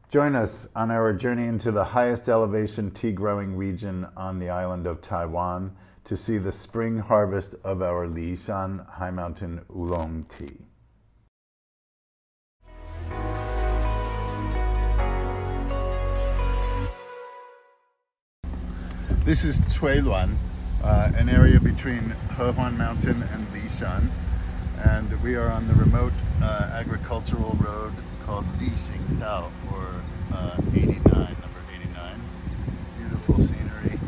Join us on our journey into the highest elevation tea growing region on the island of Taiwan to see the spring harvest of our Li Shan high mountain Oolong tea. This is Taiwan, an area between Hehuan Mountain and Li Shan, and we are on the remote agricultural road called Li Shan, or 89, number 89. Beautiful scenery,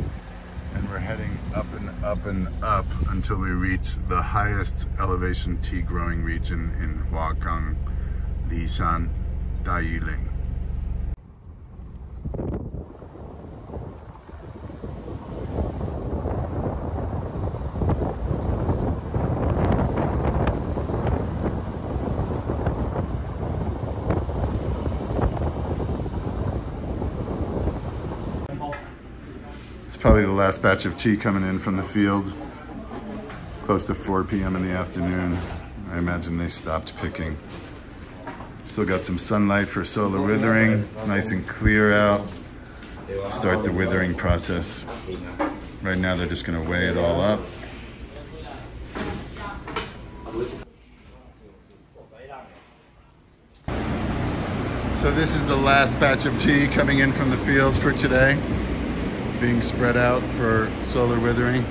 and we're heading up and up and up until we reach the highest elevation tea growing region in Huagang, Li Shan, Daiyiling. Probably the last batch of tea coming in from the field, close to 4 p.m. in the afternoon. I imagine they stopped picking. Still got some sunlight for solar withering. It's nice and clear out. Start the withering process. Right now they're just gonna weigh it all up. So this is the last batch of tea coming in from the field for today, being spread out for solar withering.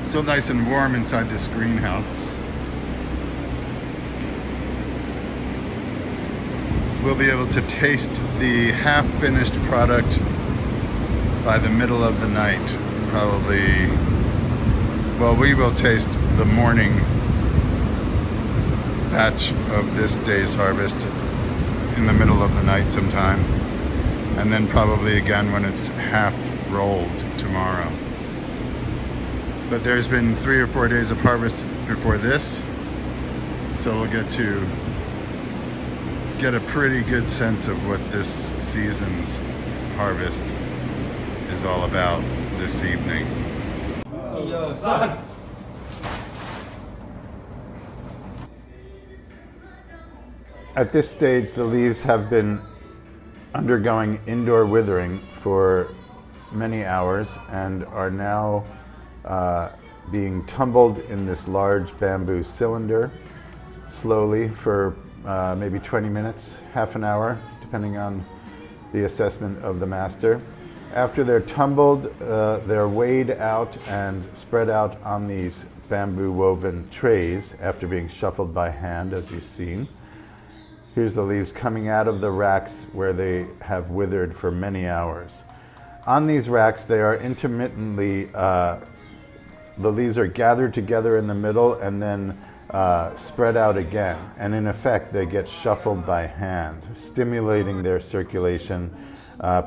Still nice and warm inside this greenhouse. We'll be able to taste the half-finished product by the middle of the night, probably. Well, we will taste the morning batch of this day's harvest in the middle of the night sometime, and then probably again when it's half rolled tomorrow. But there's been 3 or 4 days of harvest before this, so we'll get to get a pretty good sense of what this season's harvest is all about this evening. At this stage, the leaves have been undergoing indoor withering for many hours and are now being tumbled in this large bamboo cylinder slowly for maybe 20 minutes, half an hour, depending on the assessment of the master. After they're tumbled, they're weighed out and spread out on these bamboo woven trays after being shuffled by hand, as you've seen. Here's the leaves coming out of the racks where they have withered for many hours. On these racks, they are intermittently, the leaves are gathered together in the middle and then spread out again. And in effect, they get shuffled by hand, stimulating their circulation,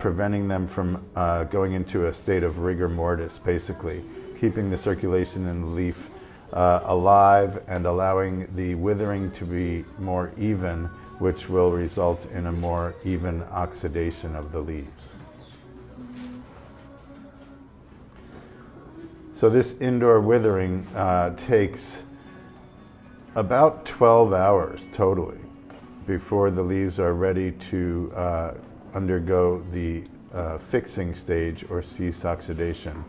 preventing them from going into a state of rigor mortis, basically, keeping the circulation in the leaf alive and allowing the withering to be more even, which will result in a more even oxidation of the leaves. So this indoor withering takes about 12 hours totally before the leaves are ready to undergo the fixing stage or cease oxidation.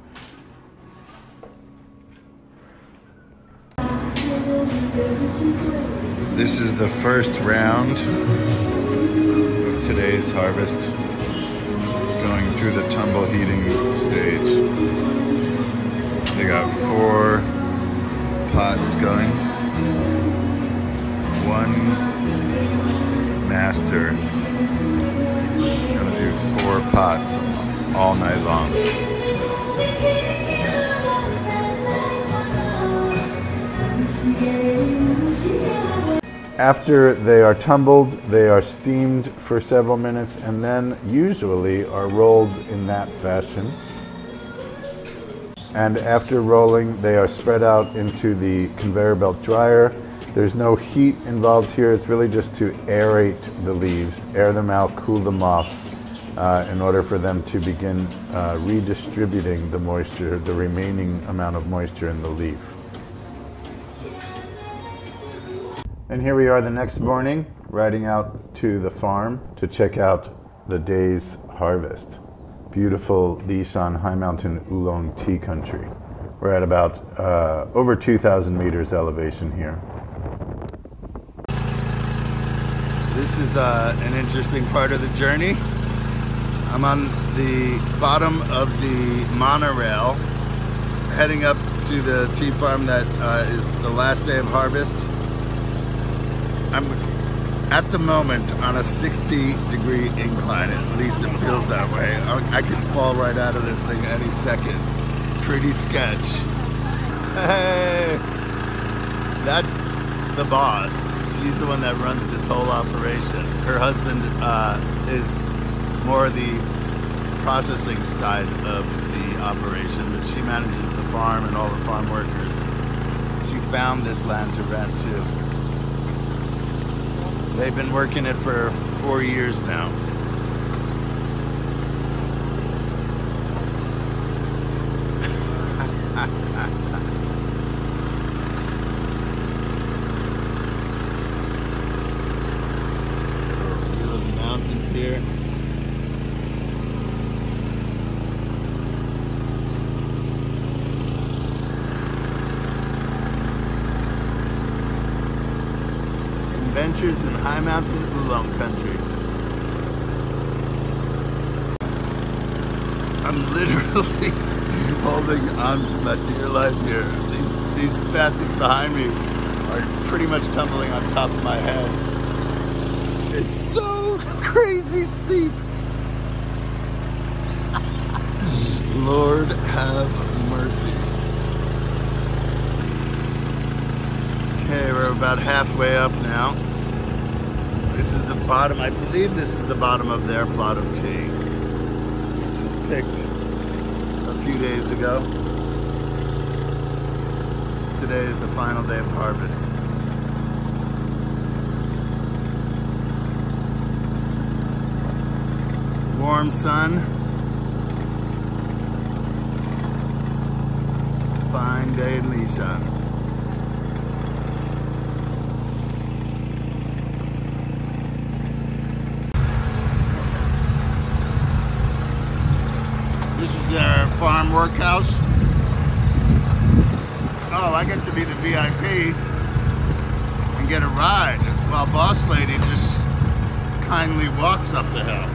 This is the first round of today's harvest, going through the tumble heating stage. They got 4 pots going. One master gonna do 4 pots all night long. After they are tumbled, they are steamed for several minutes and then usually are rolled in that fashion. And after rolling, they are spread out into the conveyor belt dryer. There's no heat involved here. It's really just to aerate the leaves, air them out, cool them off, in order for them to begin redistributing the moisture, the remaining amount of moisture in the leaf. And here we are the next morning, riding out to the farm to check out the day's harvest. Beautiful Li Shan high mountain Oolong tea country. We're at about over 2,000 meters elevation here. This is an interesting part of the journey. I'm on the bottom of the monorail heading up to the tea farm that is the last day of harvest. I'm at the moment on a 60-degree incline, at least it feels that way. I could fall right out of this thing any second. Pretty sketch. Hey, that's the boss. She's the one that runs this whole operation. Her husband is more the processing side of the operation, but she manages the farm and all the farm workers. She found this land to rent too. They've been working it for 4 years now. Little mountains here. Adventures in high mountain Oolong country. I'm literally holding on to my dear life here. These baskets behind me are pretty much tumbling on top of my head. It's so crazy steep. Lord have mercy. Okay, we're about halfway up now. This is the bottom, I believe this is the bottom of their plot of tea, which was picked a few days ago. Today is the final day of harvest. Warm sun. Fine day in Li Shan. This is their farm workhouse. Oh, I get to be the VIP and get a ride while boss lady just kindly walks up the hill.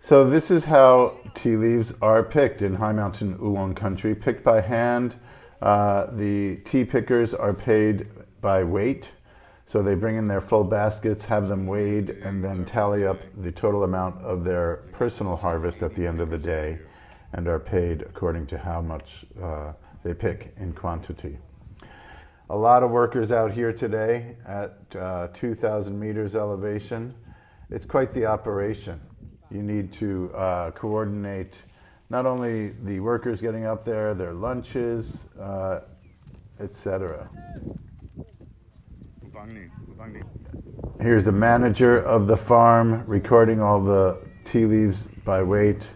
So this is how tea leaves are picked in high mountain Oolong country, picked by hand. The tea pickers are paid by weight. So they bring in their full baskets, have them weighed, and then tally up the total amount of their personal harvest at the end of the day, and are paid according to how much they pick in quantity. A lot of workers out here today at 2,000 meters elevation. It's quite the operation. You need to coordinate not only the workers getting up there, their lunches, etc. Here's the manager of the farm recording all the tea leaves by weight,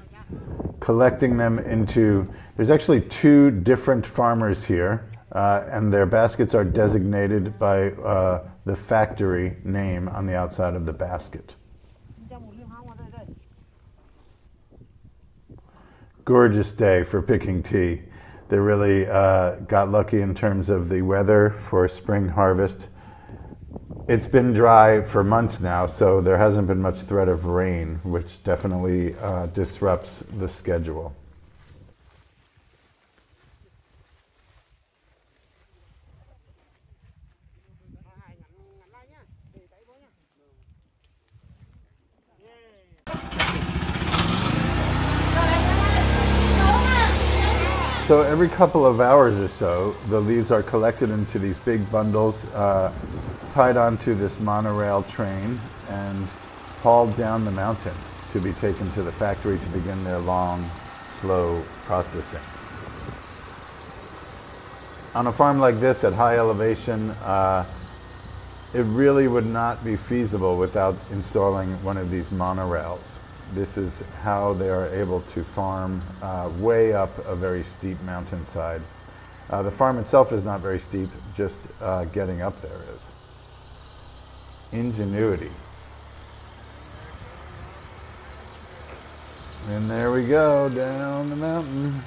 collecting them into, there's actually 2 different farmers here, and their baskets are designated by the factory name on the outside of the basket. Gorgeous day for picking tea. They really got lucky in terms of the weather for spring harvest. It's been dry for months now, so there hasn't been much threat of rain, which definitely disrupts the schedule. So every couple of hours or so, the leaves are collected into these big bundles, tied onto this monorail train, and hauled down the mountain to be taken to the factory to begin their long, slow processing. On a farm like this at high elevation, it really would not be feasible without installing one of these monorails. This is how they are able to farm way up a very steep mountainside. The farm itself is not very steep, just getting up there is. Ingenuity. And there we go, down the mountain.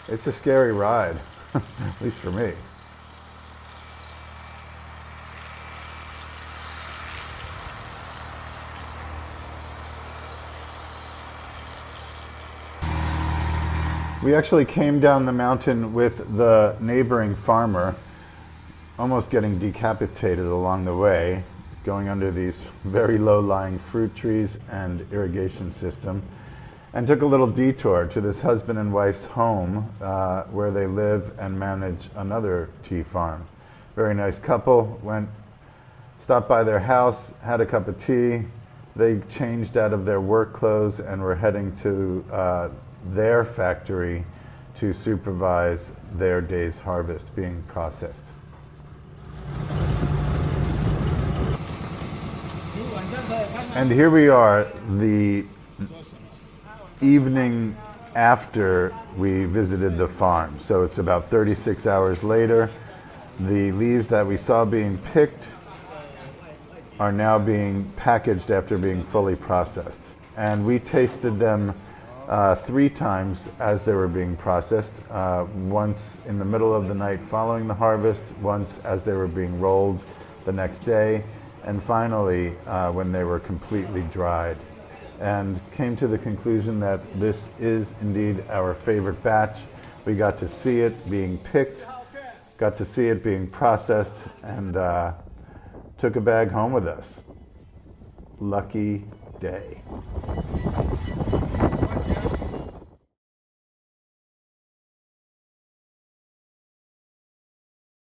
It's a scary ride, at least for me. We actually came down the mountain with the neighboring farmer, almost getting decapitated along the way, going under these very low-lying fruit trees and irrigation system, and took a little detour to this husband and wife's home where they live and manage another tea farm. Very nice couple. Stopped by their house, had a cup of tea. They changed out of their work clothes and were heading to their factory to supervise their day's harvest being processed. And here we are, the evening after we visited the farm. So it's about 36 hours later. The leaves that we saw being picked are now being packaged after being fully processed. And we tasted them 3 times as they were being processed, once in the middle of the night following the harvest, once as they were being rolled the next day, and finally when they were completely dried. And came to the conclusion that this is indeed our favorite batch. We got to see it being picked, got to see it being processed, and took a bag home with us. Lucky day.